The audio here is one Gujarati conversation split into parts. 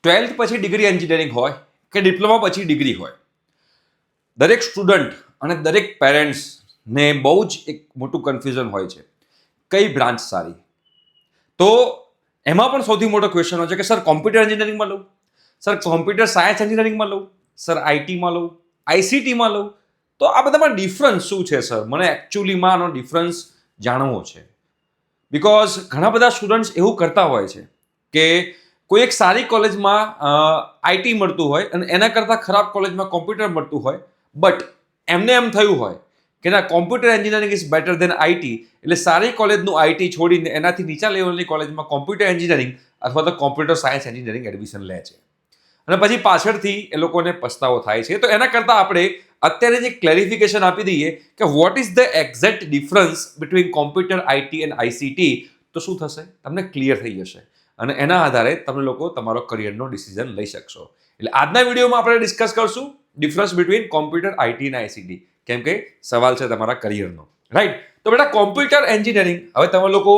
12th પછી ડિગ્રી એન્જિનિયરિંગ હોય કે ડિપ્લોમા પછી ડિગ્રી હોય, દરેક સ્ટુડન્ટ અને દરેક પેરેન્ટ્સને બહુ જ એક મોટું કન્ફ્યુઝન હોય છે કઈ બ્રાન્ચ સારી. તો એમાં પણ સૌથી મોટો ક્વેશ્ચન હોય છે કે સર કોમ્પ્યુટર એન્જિનિયરિંગમાં લઉં, સર કોમ્પ્યુટર સાયન્સ એન્જિનિયરિંગમાં લઉં, સર આઈટીમાં લઉં, આઈસીટીમાં લઉં. તો આ બધામાં ડિફરન્સ શું છે સર? મને એકચ્યુઅલીમાં આનો ડિફરન્સ જાણવો છે. બિકોઝ ઘણા બધા સ્ટુડન્ટ્સ એવું કરતા હોય છે કે કોઈ એક સારી કોલેજમાં આઈટી મળતું હોય અને એના કરતાં ખરાબ કોલેજમાં કોમ્પ્યુટર મળતું હોય, બટ એમને એમ થયું હોય કે ના, computer engineering is better than IT, એટલે સારી કોલેજનું આઈટી છોડીને એનાથી નીચા લેવલની કોલેજમાં કોમ્પ્યુટર એન્જિનિયરિંગ અથવા તો કોમ્પ્યુટર સાયન્સ એન્જિનિયરિંગ એડમિશન લે છે અને પછી પાછળથી એ લોકોને પસ્તાવો થાય છે. તો એના કરતાં આપણે અત્યારે જે ક્લેરિફિકેશન આપી દઈએ કે what is the exact difference between computer, IT and ICT, તો શું થશે? તમને ક્લિયર થઈ જશે અને એના આધારે તમે લોકો તમારો કરિયરનો ડિસિઝન લઈ શકશો. એટલે આજના વિડીયોમાં આપણે ડિસ્કસ કરશું ડિફરન્સ બિટવીન કોમ્પ્યુટર, આઈટી અને આઈસીટી, કેમ કે સવાલ છે તમારા કરિયરનો, રાઈટ? તો બેટા કોમ્પ્યુટર એન્જિનિયરિંગ, હવે તમે લોકો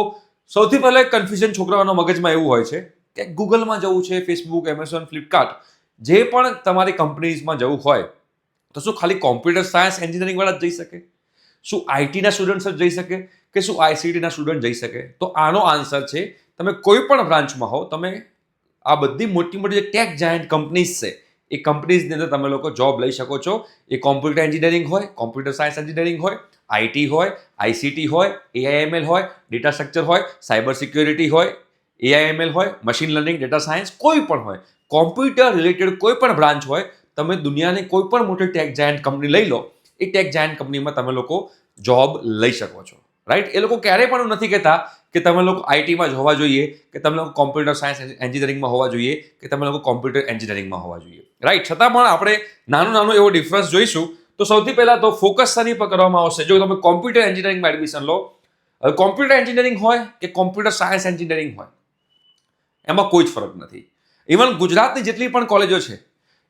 સૌથી પહેલા કન્ફ્યુઝન છોકરાઓના મગજમાં એવું હોય છે કે ગૂગલમાં જવું છે, ફેસબુક, એમેઝોન, ફ્લિપકાર્ટ, જે પણ તમારી કંપનીઝમાં જવું હોય તો શું ખાલી કોમ્પ્યુટર સાયન્સ એન્જિનિયરિંગ વાળા જ જઈ શકે? શું આઈટીના સ્ટુડન્ટ્સ જ જઈ શકે કે શું આઈસીટીના સ્ટુડન્ટ જઈ શકે? તો આનો આન્સર છે તમે કોઈ પણ બ્રાન્ચમાં હો, તમે આ બધી મોટી મોટી જે ટેક જાયન્ટ કંપનીઝ છે એ કંપનીઝની અંદર તમે લોકો જોબ લઈ શકો છો. એ કોમ્પ્યુટર એન્જિનિયરિંગ હોય, કોમ્પ્યુટર સાયન્સ એન્જિનિયરિંગ હોય, આઈટી હોય, આઈસીટી હોય, એઆઈએમએલ હોય, ડેટા સ્ટ્રક્ચર હોય, સાયબર સિક્યોરિટી હોય, એઆઈએમએલ હોય, મશીન લર્નિંગ, ડેટા સાયન્સ, કોઈ પણ હોય, કોમ્પ્યુટર રિલેટેડ કોઈ પણ બ્રાન્ચ હોય, તમે દુનિયાની કોઈ પણ મોટી ટેક જાયન્ટ કંપની લઈ લો, એ ટેક જાયન્ટ કંપનીમાં તમે લોકો જોબ લઈ શકો છો, રાઈટ? એ લોકો ક્યારેય પણ નથી કહેતા કે તમે લોકો આઈટીમાં જ હોવા જોઈએ, કે તમે લોકો કોમ્પ્યુટર સાયન્સ એન્જિનિયરિંગમાં હોવા જોઈએ, કે તમે લોકો કોમ્પ્યુટર એન્જિનિયરિંગમાં હોવા જોઈએ, રાઈટ? છતાં પણ આપણે નાનો એવો ડિફરન્સ જોઈશું. તો સૌથી પહેલાં તો ફોકસ શેની પર કરવામાં આવશે? જો તમે કોમ્પ્યુટર એન્જિનિયરિંગમાં એડમિશન લો, હવે કોમ્પ્યુટર એન્જિનિયરિંગ હોય કે કોમ્પ્યુટર સાયન્સ એન્જિનિયરિંગ હોય, એમાં કોઈ જ ફરક નથી. ઇવન ગુજરાતની જેટલી પણ કોલેજો છે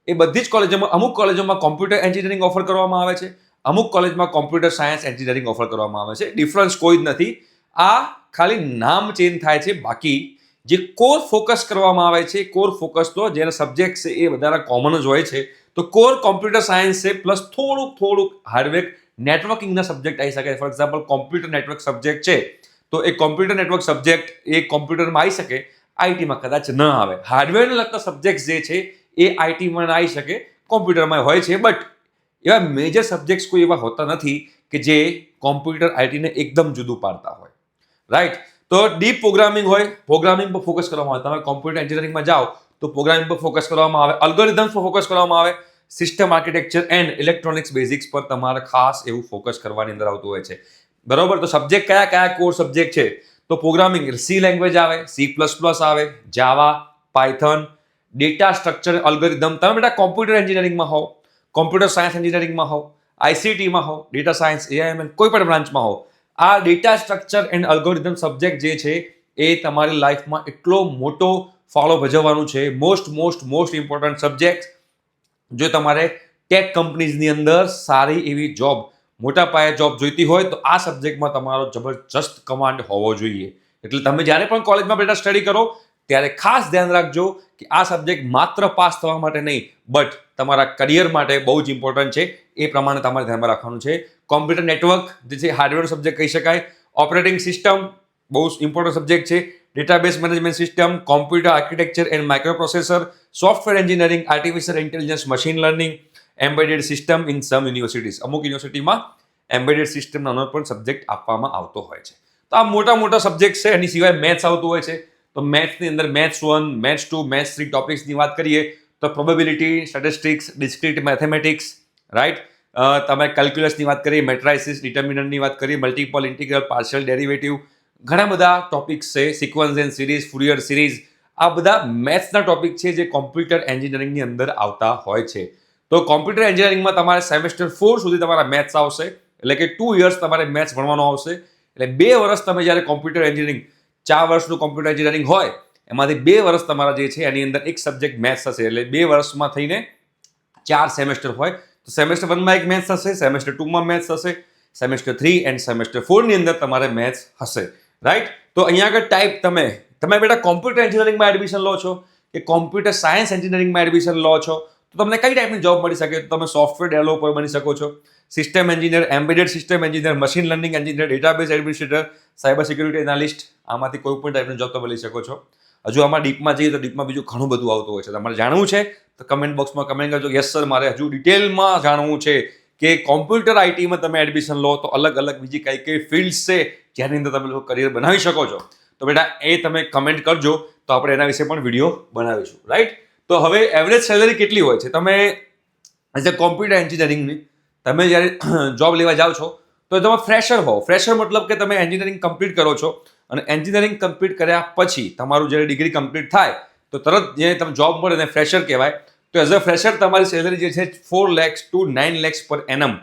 એ બધી જ કોલેજોમાં, અમુક કોલેજોમાં કોમ્પ્યુટર એન્જિનિયરિંગ ઓફર કરવામાં આવે છે, અમુક કોલેજમાં કોમ્પ્યુટર સાયન્સ એન્જિનિયરિંગ ઓફર કરવામાં આવે છે. ડિફરન્સ કોઈ જ નથી. આ ખાલી નામ ચેન્જ થાય છે, બાકી જે કોર ફોકસ કરવામાં આવે છે, કોર ફોકસ તો જેના સબ્જેક્ટ છે એ બધા કોમન જ હોય છે. તો કોર કોમ્પ્યુટર સાયન્સ છે, પ્લસ થોડુંક હાર્ડવેર નેટવર્કિંગના સબ્જેક્ટ આવી શકે. For example computer network subject છે તો એ કોમ્પ્યુટર નેટવર્ક સબ્જેક્ટ એ કોમ્પ્યુટરમાં આવી શકે, આઈટીમાં કદાચ ન આવે. હાર્ડવેરને લગતા સબ્જેક્ટ જે છે એ આઈટીમાં ના આવી શકે, કોમ્પ્યુટરમાં હોય છે. બટ એવા મેજર સબ્જેક્ટ્સ કોઈ એવા હોતા નથી કે જે કોમ્પ્યુટર આઈટીને એકદમ જુદું પાડતા હોય, રાઈટ? તો ડીપ પ્રોગ્રામિંગ હોય, પ્રોગ્રામિંગ પર ફોકસ કરવામાં આવે. તમે કોમ્પ્યુટર એન્જિનિયરિંગમાં જાઓ તો પ્રોગ્રામિંગ પર ફોકસ કરવામાં આવે, અલ્ગોરિધમ્સ પર ફોકસ કરવામાં આવે, system architecture and electronics basics પર તમારે ખાસ એવું ફોકસ કરવાની અંદર આવતું હોય છે, બરોબર? તો સબ્જેક્ટ કયા કોર સબ્જેક્ટ છે? તો પ્રોગ્રામિંગ સી લેંગ્વેજ આવે, સી પ્લસ પ્લસ આવે, જાવા, પાયથન, ડેટા સ્ટ્રક્ચર, અલ્ગોરિધમ. તમે બેટા કોમ્પ્યુટર એન્જિનિયરિંગમાં હો, કોમ્પ્યુટર સાયન્સ એન્જિનિયરિંગમાં હો, આઈસીટીમાં હો, ડેટા સાયન્સ, એઆઈએમએલ, કોઈ પણ બ્રાન્ચમાં હો, આ data structure and algorithm subject જે છે એ તમારી લાઈફમાં એટલો મોટો ફાળો ભજવવાનું છે. Most important subject. જો તમારે ટેક કંપનીઝની અંદર સારી એવી જોબ, મોટા પાયે જોબ જોઈતી હોય તો આ સબ્જેક્ટમાં તમારો જબરજસ્ત કમાન્ડ હોવો જોઈએ. એટલે તમે જ્યારે પણ કોલેજમાં બેટા સ્ટડી કરો ત્યારે ખાસ ધ્યાન રાખજો કે આ સબ્જેક્ટ માત્ર પાસ થવા માટે નહીં, બટ તમારા કરિયર માટે બહુ જ ઇમ્પોર્ટન્ટ છે. એ પ્રમાણે તમારે ધ્યાનમાં રાખવાનું છે. કોમ્પ્યુટર નેટવર્ક જે છે હાર્ડવેર સબ્જેક્ટ કહી શકાય. ઓપરેટિંગ સિસ્ટમ બહુ ઇમ્પોર્ટન્ટ સબ્જેક્ટ છે. Database management system, computer architecture and micro processor, software engineering, artificial intelligence, machine learning, embedded system in sum universities. અમુક યુનિવર્સિટીમાં એમ્બેડેડ સિસ્ટમ નાનો પણ સબ્જેક્ટ આપવામાં આવતો હોય છે. તો આ મોટા સબ્જેક્ટ છે. એની સિવાય મેથ્સ આવતું હોય છે. તો મેથ્સની અંદર મેથ્સ 1, મેથ્સ 2, મેથ્સ 3 ટોપિક્સની વાત કરીએ તો probability, statistics, discrete mathematics, right? તમે કેલ્ક્યુલસની વાત કરીએ, મેટ્રાઇસિસ, ડિટર્મિનન્ટની વાત કરીએ, મલ્ટિપલ ઇન્ટિગ્રલ, પાર્શિયલ ડેરિવેટિવ, ઘણા બધા ટોપિક્સ છે. Sequence and series, Fourier series, આ બધા મેથ્સના ટોપિક છે જે કોમ્પ્યુટર એન્જિનિયરિંગની અંદર આવતા હોય છે. તો કોમ્પ્યુટર એન્જિનિયરિંગમાં તમારે સેમેસ્ટર 4 સુધી તમારા મેથ્સ આવશે, એટલે કે 2 years તમારે મેથ્સ ભણવાનો આવશે. એટલે 2 વર્ષ તમે જ્યારે કોમ્પ્યુટર એન્જિનિયરિંગ, 4 વર્ષનું કોમ્પ્યુટર એન્જિનિયરિંગ હોય એમાંથી 2 વર્ષ તમારા જે છે એની અંદર એક સબ્જેક્ટ મેથ્સ હશે. એટલે 2 વર્ષમાં થઈને 4 સેમેસ્ટર હોય. તો સેમેસ્ટર 1માં એક મેથ્સ હશે, સેમેસ્ટર 2માં મેથ્સ હશે, સેમેસ્ટર 3 એન્ડ સેમેસ્ટર 4ની અંદર તમારે મેથ્સ હશે, રાઈટ? તો અહીંયા આગળ ટાઈપ તમે બેટા કોમ્પ્યુટર એન્જિનિયરિંગમાં એડમિશન લો છો કે કોમ્પ્યુટર સાયન્સ એન્જિનિયરિંગમાં એડમિશન લો છો તો તમને કઈ ટાઈપની જોબ મળી શકે? તો તમે સોફ્ટવેર ડેવલપર બની શકો છો, system engineer, embedded system engineer, machine learning engineer, database administrator, cyber security analyst. આમાંથી કોઈ પણ ટાઈપની જોબ તમે લઈ શકો છો. હજુ આમાં ડીપમાં જઈએ તો ડીપમાં બીજું ઘણું બધું આવતું હોય છે. તમારે જાણવું છે તો કમેન્ટ બોક્સમાં કમેન્ટ કરજો, યસ સર મારે હજુ ડિટેલમાં જાણવું છે કે કોમ્પ્યુટર આઈટીમાં તમે એડમિશન લો તો અલગ અલગ બીજી કઈ કઈ ફિલ્ડ્સ છે જેની અંદર તમે લોકો કરિયર બનાવી શકો છો. તો બેટા એ તમે કમેન્ટ કરજો તો આપણે એના વિશે પણ વિડીયો બનાવીશું, રાઈટ? તો હવે એવરેજ સેલરી કેટલી હોય છે? તમે એઝ અ કોમ્પ્યુટર એન્જિનિયરિંગની તમે જ્યારે જોબ લેવા જાઓ છો તો તમે ફ્રેશર હો. ફ્રેશર મતલબ કે તમે એન્જિનિયરિંગ કમ્પ્લીટ કરો છો અને એન્જિનિયરિંગ કમ્પ્લીટ કર્યા પછી તમારું જ્યારે ડિગ્રી કમ્પ્લીટ થાય તો તરત જે તમે જોબ મળે એને ફ્રેશર કહેવાય. તો એઝ અ ફ્રેશર તમારી સેલરી જે છે 4 lakhs to 9 lakhs per annum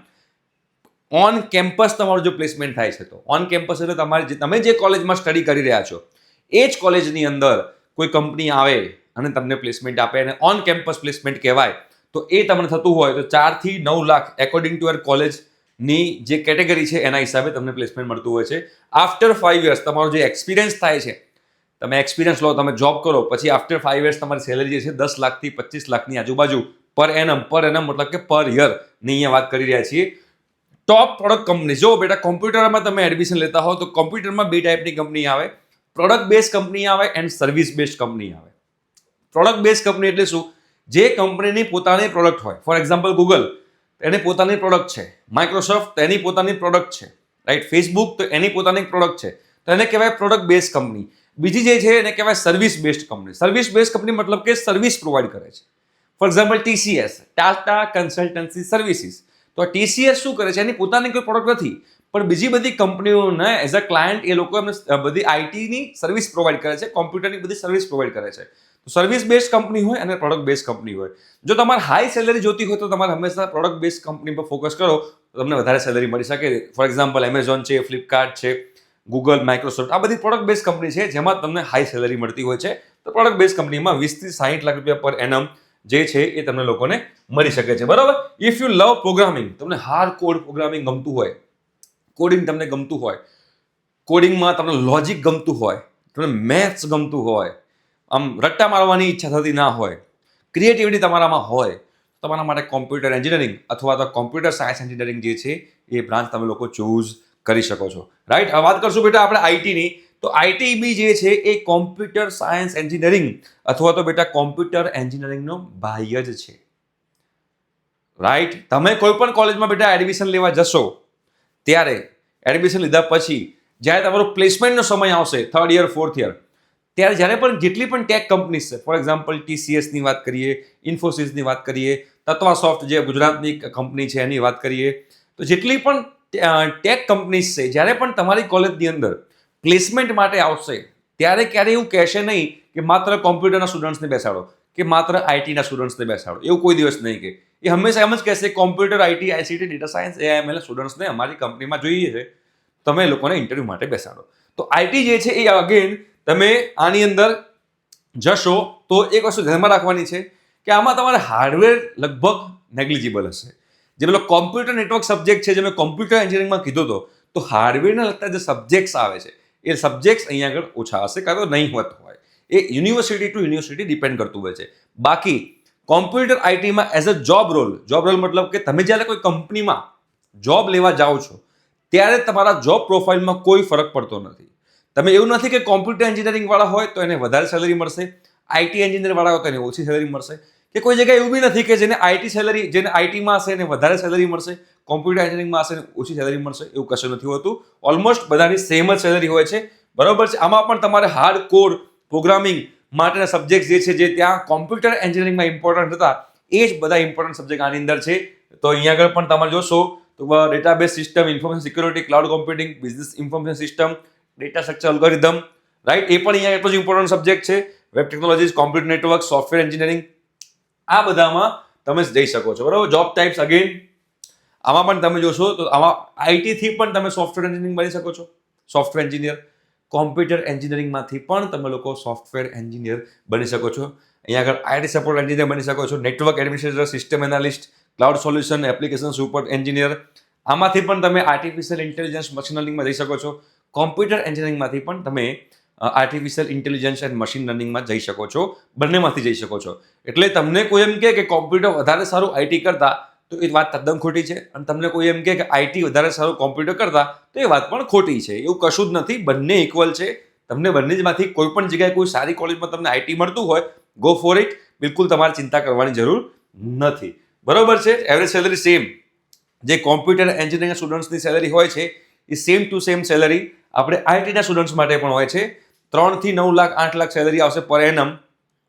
on campus તમારું જો પ્લેસમેન્ટ થાય છે. તો ઓન કેમ્પસ એટલે તમે જે કોલેજમાં સ્ટડી કરી રહ્યા છો એ જ કોલેજની અંદર કોઈ કંપની આવે અને તમને પ્લેસમેન્ટ આપે અને ઓન કેમ્પસ પ્લેસમેન્ટ કહેવાય. તો એ તમને થતું હોય તો 4 થી 9 લાખ એકોર્ડિંગ ટુ યોર કોલેજની જે કેટેગરી છે એના હિસાબે તમને પ્લેસમેન્ટ મળતું હોય છે. આફ્ટર 5 years તમારો જે એક્સપિરિયન્સ થાય છે, તમે એક્સપિરિયન્સ લો, તમે જોબ કરો, પછી આફ્ટર 5 years તમારી સેલરી જે છે 10 લાખથી 25 લાખની આજુબાજુ પર એનમ મતલબ કે પર યરની અહીંયા વાત કરી રહ્યા છીએ. ટોપ પ્રોડક્ટ કંપની, જો બેટા કોમ્પ્યુટરમાં તમે એડમિશન લેતા હો તો કોમ્પ્યુટરમાં 2 ટાઈપની કંપની આવે, પ્રોડક્ટ બેઝ કંપની આવે એન્ડ સર્વિસ બેઝ કંપની આવે. પ્રોડક્ટ બેઝ કંપની એટલે શું? જે કંપનીની પોતાની પ્રોડક્ટ હોય. ફોર એક્ઝામ્પલ ગૂગલ, એની પોતાની પ્રોડક્ટ છે. માઇક્રોસોફ્ટ એની પોતાની પ્રોડક્ટ છે, રાઈટ? ફેસબુક તો એની પોતાની પ્રોડક્ટ છે, તો એને કહેવાય પ્રોડક્ટ બેઝ કંપની. બીજી જે છે એને કહેવાય service based company. Service base company મતલબ કે સર્વિસ પ્રોવાઈડ કરે છે. For example TCS, Tata consultancy services. તો TCS શું કરે છે? એની પોતાની કોઈ પ્રોડક્ટ નથી, પણ બીજી બધી કંપનીઓને એઝ અ ક્લાયન્ટ એ લોકો એમને બધી આઈટીની સર્વિસ પ્રોવાઈડ કરે છે, કોમ્પ્યુટરની બધી સર્વિસ પ્રોવાઈડ કરે છે. તો સર્વિસ બેઝડ કંપની હોય અને પ્રોડક્ટ બેઝડ કંપની હોય. જો તમારે હાઈ સેલરી જોતી હોય તો તમારે હંમેશા પ્રોડક્ટ બેઝડ કંપની પર ફોકસ કરો તો તમને વધારે સેલરી મળી શકે. ફોર એક્ઝામ્પલ એમેઝોન છે, ફ્લિપકાર્ટ છે, ગૂગલ, માઇક્રોસોફ્ટ, આ બધી પ્રોડક્ટ બેઝ કંપની છે જેમાં તમને હાઈ સેલરી મળતી હોય છે. તો પ્રોડક્ટ બેઝ કંપનીમાં 20 થી 60 લાખ રૂપિયા પર એનમ જે છે એ તમને લોકોને મળી શકે છે, બરાબર? ઇફ યુ લવ પ્રોગ્રામિંગ, તમને હાર્ડ કોડ પ્રોગ્રામિંગ ગમતું હોય, કોડિંગ તમને ગમતું હોય, કોડિંગમાં તમને લોજિક ગમતું હોય, તમને મેથ્સ ગમતું હોય, આમ રટ્ટા મારવાની ઈચ્છા થતી ના હોય, ક્રિએટિવિટી તમારામાં હોય, તમારા માટે કોમ્પ્યુટર એન્જિનિયરિંગ અથવા તો કોમ્પ્યુટર સાયન્સ એન્જિનિયરિંગ જે છે એ બ્રાન્ચ તમે લોકો ચૂઝ કરી શકો છો, રાઈટ? હવે વાત કરશું બેટા આપણે આઈટીની. તો આઈટીબી જે છે એ કોમ્પ્યુટર સાયન્સ એન્જિનિયરિંગ અથવા તો બેટા કોમ્પ્યુટર એન્જિનિયરિંગનો બાહ્ય જ છે, રાઈટ? તમે કોઈ પણ કોલેજમાં બેટા એડમિશન લેવા જશો ત્યારે એડમિશન લીધા પછી જ્યારે તમારો પ્લેસમેન્ટનો સમય આવશે, 3rd year 4th year, ત્યારે જ્યારે પણ જેટલી પણ ટેક કંપનીઝ છે, ફોર એક્ઝામ્પલ TCSની વાત કરીએ, ઇન્ફોસિસની વાત કરીએ, તત્વાસોફ્ટ જે ગુજરાતની કંપની છે એની વાત કરીએ, તો જેટલી પણ ટેક કંપનીઝ છે જ્યારે પણ તમારી કોલેજની અંદર પ્લેસમેન્ટ માટે આવશે ત્યારે ક્યારેય એવું કહેશે નહીં કે માત્ર કોમ્પ્યુટરના સ્ટુડન્ટ્સને બેસાડો કે માત્ર આઈટીના સ્ટુડન્ટ્સને બેસાડો. એવું કોઈ દિવસ નહીં કે. એ હંમેશા એમ જ કહેશે computer, IT, ICT, data science, AIML સ્ટુડન્ટ્સને અમારી કંપનીમાં જોઈએ છે, તમે લોકોને ઇન્ટરવ્યૂ માટે બેસાડો. તો આઈટી જે છે એ અગેન તમે આની અંદર જશો તો એક વસ્તુ ધ્યાનમાં રાખવાની છે કે આમાં તમારે હાર્ડવેર લગભગ નેગ્લિજિબલ હશે. જે પેલો કોમ્પ્યુટર નેટવર્ક સબ્જેક્ટ છે જે મેં કોમ્પ્યુટર એન્જિનિયરિંગમાં કીધો હતો, તો હાર્ડવેરના લગતા જે સબ્જેક્ટ્સ આવે છે એ સબ્જેક્ટ્સ અહીંયા આગળ ઓછા હશે, કાં તો નહીં હોત હોય. એ યુનિવર્સિટી ટુ યુનિવર્સિટી ડિપેન્ડ કરતું હોય છે. બાકી કોમ્પ્યુટર આઈટીમાં એઝ અ જોબ રોલ મતલબ કે તમે જ્યારે કોઈ કંપનીમાં જોબ લેવા જાઓ છો ત્યારે તમારા જોબ પ્રોફાઇલમાં કોઈ ફરક પડતો નથી. તમે એવું નથી કે કોમ્પ્યુટર એન્જિનિયરિંગ વાળા હોય તો એને વધારે સેલરી મળશે, આઈટી એન્જિનિયર વાળા હોય તો એને ઓછી સેલરી મળશે, કે કોઈ જગ્યાએ એવું બી નથી કે જેને આઈટીમાં હશે એને વધારે સેલરી મળશે, કોમ્પ્યુટર એન્જિનિયરિંગમાં હશે ઓછી સેલરી મળશે. એવું કશું નથી હોતું. ઓલમોસ્ટ બધાની સેમ જ સેલરી હોય છે, બરાબર છે? આમાં પણ તમારે હાર્ડ કોડ પ્રોગ્રામિંગ માટેના સબ્જેક્ટ જે છે જે ત્યાં કોમ્પ્યુટર એન્જિનિયરિંગમાં ઇમ્પોર્ટન્ટ હતા એ જ બધા ઇમ્પોર્ટન્ટ સબ્જેક્ટ આની અંદર છે. તો અહીંયા આગળ પણ તમે જોશો તો database system, information security, cloud computing, business information system, data structure algorithm, right? એ પણ અહીંયા એટલો જ ઇમ્પોર્ટન્ટ સબ્જેક્ટ છે. Web technologies, computer network, software engineering, આ બધામાં તમે જઈ શકો છો, બરાબર? જોબ ટાઈપ્સ અગેન આમાં પણ તમે જોશો તો આમાં આઈટીથી પણ તમે સોફ્ટવેર એન્જિનિયરિંગ બની શકો છો, સોફ્ટવેર એન્જિનિયર. કોમ્પ્યુટર એન્જિનિયરિંગમાંથી પણ તમે લોકો સોફ્ટવેર એન્જિનિયર બની શકો છો. અહીંયા આગળ આઈટી સપોર્ટ એન્જિનિયર બની શકો છો, network administrator, system analyst, cloud solution, application support engineer. આમાંથી પણ તમે આર્ટિફિશિયલ ઇન્ટેલિજન્સ, મશીન લર્નિંગમાં જઈ શકો છો. કોમ્પ્યુટર એન્જિનિયરિંગમાંથી પણ તમે આર્ટિફિશિયલ ઇન્ટેલિજન્સ એન્ડ મશીન લર્નિંગમાં જઈ શકો છો, બંનેમાંથી જઈ શકો છો. એટલે તમને કોઈ એમ કહે કે કોમ્પ્યુટર વધારે સારું આઈટી કરતા, તો એ વાત તદ્દન ખોટી છે. અને તમને કોઈ એમ કહે કે આઈટી વધારે સારું કોમ્પ્યુટર કરતા, તો એ વાત પણ ખોટી છે. એવું કશું જ નથી, બંને ઇક્વલ છે. તમને બંનેમાંથી કોઈ પણ જગ્યાએ કોઈ સારી કોલેજમાં તમને આઈટી મળતું હોય, ગો ફોર ઇટ. બિલકુલ તમારે ચિંતા કરવાની જરૂર નથી. બરોબર છે. એવરેજ સેલરી સેમ જે કોમ્પ્યુટર એન્જિનિયરિંગ સ્ટુડન્ટ્સની સેલરી હોય છે, એ સેમ ટુ સેમ સેલરી આપણે આઈટીના સ્ટુડન્ટ્સ માટે પણ હોય છે. 3 થી 9 લાખ 8 લાખ સેલરી આવશે પર એનમ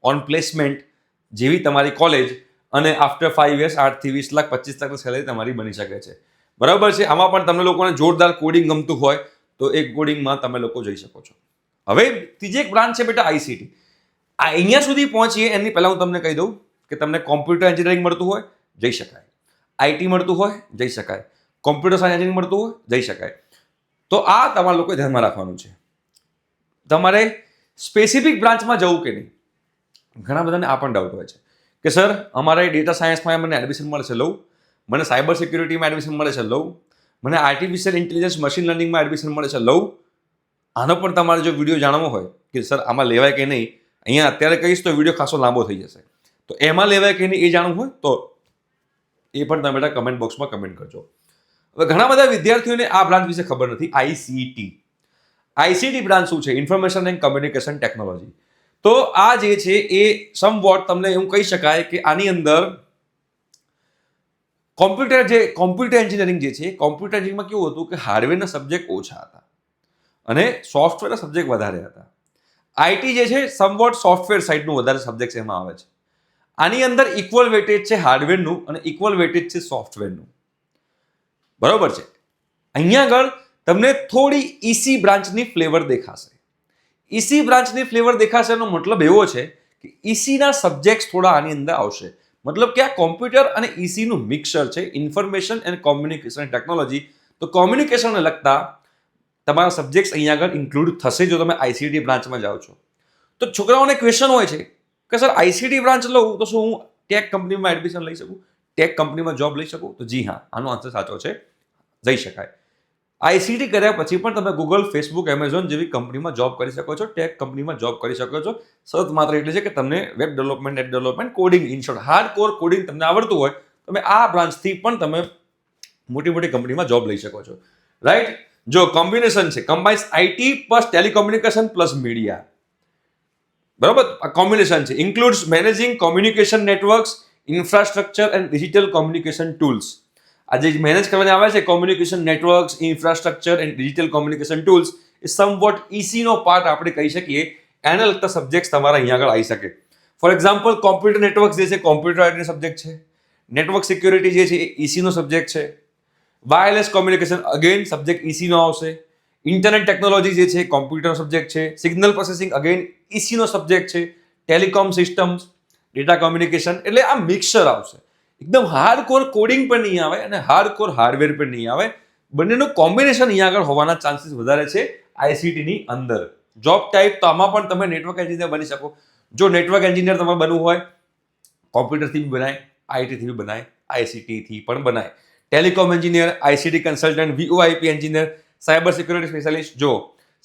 ઓન પ્લેસમેન્ટ, જેવી તમારી કોલેજ. અને આફ્ટર 5 યર્સ 8 થી 20 લાખ 25 લાખની સેલરી તમારી બની શકે છે. બરાબર છે. આમાં પણ તમને લોકોને જોરદાર કોડિંગ ગમતું હોય તો એક કોડિંગમાં તમે લોકો જઈ શકો છો. હવે ત્રીજી એક બ્રાન્ચ છે બેટા આઈસીટી. અહીંયા સુધી પહોંચીએ એની પહેલા હું તમને કહી દઉં કે તમને કોમ્પ્યુટર એન્જિનિયરિંગ મળતું હોય જઈ શકાય, આઈટી મળતું હોય જઈ શકાય, કોમ્પ્યુટર સાયન્સ એન્જિનિયરિંગ મળતું હોય જઈ શકાય. તો આ તમારા લોકોએ ધ્યાનમાં રાખવાનું છે. તમારે સ્પેસિફિક બ્રાન્ચમાં જવું કે નહીં. ઘણા બધાને આ પણ ડાઉટ હોય છે કે સર અમારે ડેટા સાયન્સમાં મને એડમિશન મળે છે લઉં, મને સાયબર સિક્યુરિટીમાં એડમિશન મળે છે લઉં, મને આર્ટિફિશિયલ ઇન્ટેલિજન્સ મશીન લર્નિંગમાં એડમિશન મળે છે લઉં. આનો પણ તમારે જો વિડીયો જાણવો હોય કે સર આમાં લેવાય કે નહીં, અહીંયા અત્યારે કહીશ તો વિડીયો ખાસો લાંબો થઈ જશે. તો એમાં લેવાય કે નહીં એ જાણવું હોય તો એ પણ તમે બેટા કમેન્ટ બોક્સમાં કમેન્ટ કરજો. હવે ઘણા બધા વિદ્યાર્થીઓને આ બ્રાન્ચ વિશે ખબર નથી. આઈસીટી બ્રાન્ચ શું છે? Information and communication technology. તો આ જે છે એ સમવોટ તમને એવું કહી શકાય કે આની અંદર કોમ્પ્યુટર એન્જિનિયરિંગ જે છે, કોમ્પ્યુટર એન્જિનિયરિંગમાં કેવું હતું કે હાર્ડવેરના સબ્જેક્ટ ઓછા હતા અને સોફ્ટવેરના સબ્જેક્ટ વધારે હતા. આઈટી જે છે સમવોટ સોફ્ટવેર સાઇડનું વધારે સબ્જેક્ટ એમાં આવે છે. આની અંદર ઇક્વલ વેટેજ છે હાર્ડવેરનું અને ઇક્વલ વેટેજ છે સોફ્ટવેરનું. બરોબર છે. અહીંયા આગળ તમને થોડી ઈસી બ્રાન્ચની ફ્લેવર દેખાશે. ઈસી બ્રાન્ચની ફ્લેવર દેખાશે એનો મતલબ એવો છે કે ઈસીના સબ્જેક્ટ્સ થોડા આની અંદર આવશે. મતલબ કે આ કોમ્પ્યુટર અને ઈસીનું મિક્સર છે, ઇન્ફોર્મેશન એન્ડ કોમ્યુનિકેશન ટેકનોલોજી. તો કોમ્યુનિકેશનને લગતા તમારા સબ્જેક્ટ્સ અહીંયા આગળ ઇન્ક્લુડ થશે જો તમે આઈસીટી બ્રાન્ચમાં જાઓ છો. તો છોકરાઓને ક્વેશ્ચન હોય છે કે સર આઈસીટી બ્રાન્ચ લઉં તો શું હું ટેક કંપનીમાં એડમિશન લઈ શકું, ટેક કંપનીમાં જોબ લઈ શકું? તો જી હા, આનો આન્સર સાચો છે, જઈ શકાય. આઈસીટી કર્યા પછી પણ તમે ગૂગલ, ફેસબુક, એમેઝોન જેવી કંપનીમાં જોબ કરી શકો છો, ટેક કંપનીમાં જોબ કરી શકો છો. શરત માત્ર એટલી છે કે તમને web development, app development, coding, in short hard core coding તમને આવડતું હોય તમે આ બ્રાન્ચથી પણ તમે મોટી મોટી કંપનીમાં જોબ લઈ શકો છો. રાઈટ. જો કોમ્બિનેશન છે, combines IT plus telecommunication plus media. બરોબર, આ કોમ્બિનેશન છે. Includes managing communication networks, infrastructure and digital communication tools. આ જે મેનેજ કરવાને આવે છે communication networks, infrastructure and digital communication tools, એ સમવોટ ઈસીનો પાર્ટ આપણે કહી શકીએ. એના લગતા સબ્જેક્ટ તમારા અહીંયા આગળ આવી શકે. ફોર એક્ઝામ્પલ કોમ્પ્યુટર નેટવર્ક્સ જે છે કોમ્પ્યુટર આઈટીનો સબ્જેક્ટ છે. નેટવર્ક સિક્યુરિટી જે છે એ ઈસીનો સબ્જેક્ટ છે. વાયરલેસ કોમ્યુનિકેશન અગેન સબ્જેક્ટ ઈસીનો આવશે. ઇન્ટરનેટ ટેકનોલોજી જે છે કોમ્પ્યુટરનો સબ્જેક્ટ છે. સિગ્નલ પ્રોસેસિંગ અગેન ઈસીનો સબ્જેક્ટ છે. ટેલિકોમ સિસ્ટમ્સ, ડેટા કોમ્યુનિકેશન, એટલે આ મિક્સર આવશે. એકદમ હાર્ડ કોર કોડિંગ પણ નહીં આવે અને હાર્ડ કોર હાર્ડવેર પણ નહીં આવે. બંનેનું કોમ્બિનેશન અહીંયા આગળ હોવાના ચાન્સીસ વધારે છે આઈસીટીની અંદર. જોબ ટાઈપ તો આમાં પણ તમે નેટવર્ક એન્જિનિયર બની શકો. જો નેટવર્ક એન્જિનિયર તમારે બનવું હોય, કોમ્પ્યુટરથી બી બનાય, આઈટીથી બી બનાય, આઈસીટીથી પણ બનાય. Telecom engineer, ICT consultant, VOIP engineer, cyber security specialist. જો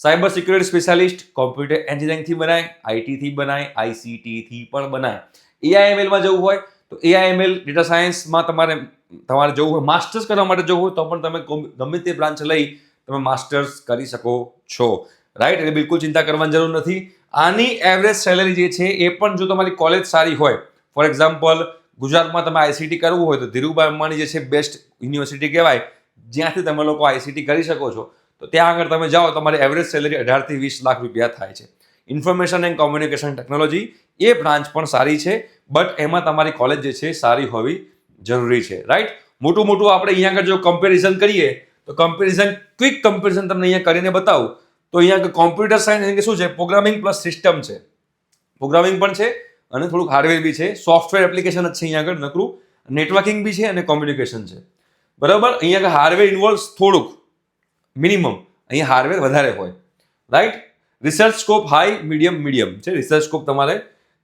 સાયબર સિક્યુરિટી સ્પેશિયાલિસ્ટ કોમ્પ્યુટર એન્જિનિયરિંગથી બનાય, આઈટીથી બનાય, આઈસીટીથી પણ બનાય. એઆઈએમએલમાં જવું હોય તો એઆઈએમએલ ડેટા સાયન્સમાં તમારે જવું હોય, માસ્ટર્સ કરવા માટે જવું હોય તો પણ તમે ગમે તે બ્રાન્ચ લઈ તમે માસ્ટર્સ કરી શકો છો. રાઈટ. એટલે બિલકુલ ચિંતા કરવાની જરૂર નથી. આની એવરેજ સેલરી જે છે એ પણ જો તમારી કોલેજ સારી હોય, ફોર એક્ઝામ્પલ ગુજરાતમાં તમે આઈસીટી કરવું હોય તો ધીરુભાઈ અંબાણી જે છે બેસ્ટ યુનિવર્સિટી કહેવાય, જ્યાંથી તમે લોકો આઈસીટી કરી શકો છો. તો ત્યાં આગળ તમે જાઓ, તમારી એવરેજ સેલરી 18 થી 20 લાખ રૂપિયા થાય છે. Information and communication technology A branch પણ સારી છે, બટ એમાં તમારી કોલેજ જે છે સારી હોવી જરૂરી છે. રાઈટ. મોટું આપણે અહીંયા આગળ જો કમ્પેરિઝન કરીએ તો ક્વિક કમ્પેરિઝન તમને અહીંયા કરીને બતાવું તો અહીંયા કોમ્પ્યુટર સાયન્સ શું છે, પ્રોગ્રામિંગ પ્લસ સિસ્ટમ છે. પ્રોગ્રામિંગ પણ છે અને થોડુંક હાર્ડવેર બી છે. સોફ્ટવેર એપ્લિકેશન જ છે અહીંયા આગળ નકરું. નેટવર્કિંગ બી છે અને કોમ્યુનિકેશન છે. બરાબર. અહીંયા આગળ હાર્ડવેર ઇન્વોલ્વ થોડુંક મિનિમમ, અહીંયા હાર્ડવેર વધારે હોય. Right. Research scope high, medium છે. રિસર્ચ સ્કોપ તમારે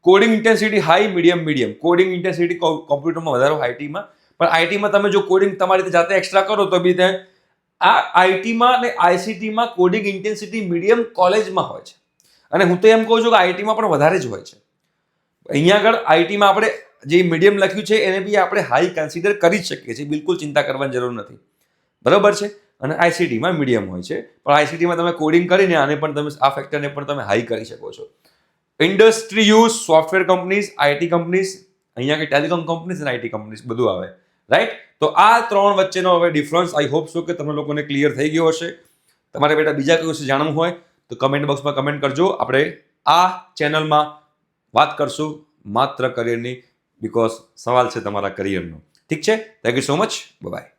coding intensity high, medium. Coding intensity કોમ્પ્યુટરમાં વધારો આઈટીમાં, પણ આઈટીમાં તમે જો કોડિંગ તમારી રીતે જાતે એક્સ્ટ્રા કરો તો બી આ આઈટીમાં અને આઈસીટીમાં કોડિંગ ઇન્ટેન્સિટી મીડિયમ કોલેજમાં હોય છે. અને હું તો એમ કહું છું કે આઈટીમાં પણ વધારે જ હોય છે. અહીંયા આગળ આઈટીમાં આપણે જે મીડિયમ લખ્યું છે એને બી આપણે હાઈ કન્સિડર કરી જ શકીએ છીએ, બિલકુલ ચિંતા કરવાની જરૂર નથી. બરાબર છે. અને આઈસીટીમાં મીડિયમ હોય છે, પણ આઈસીટીમાં તમે કોડિંગ કરીને આને પણ તમે આ ફેક્ટરને પણ તમે હાઈ કરી શકો છો. Industry use, software companies, IT companies, અહીંયા કે ટેલિકોમ કંપનીઝ અને આઈટી કંપનીઝ બધું આવે, રાઈટ. તો આ ત્રણ વચ્ચેનો હવે ડિફરન્સ આઈ હોપ સો કે તમને લોકોને ક્લિયર થઈ ગયો હશે. તમારે બેટા બીજા કોઈ વિશે જાણવું હોય તો કમેન્ટ બોક્સમાં કમેન્ટ કરજો. આપણે આ ચેનલમાં વાત કરશું માત્ર કરિયરની, બીકોઝ સવાલ છે તમારા કરિયરનો. ઠીક છે. Thank you so much. By.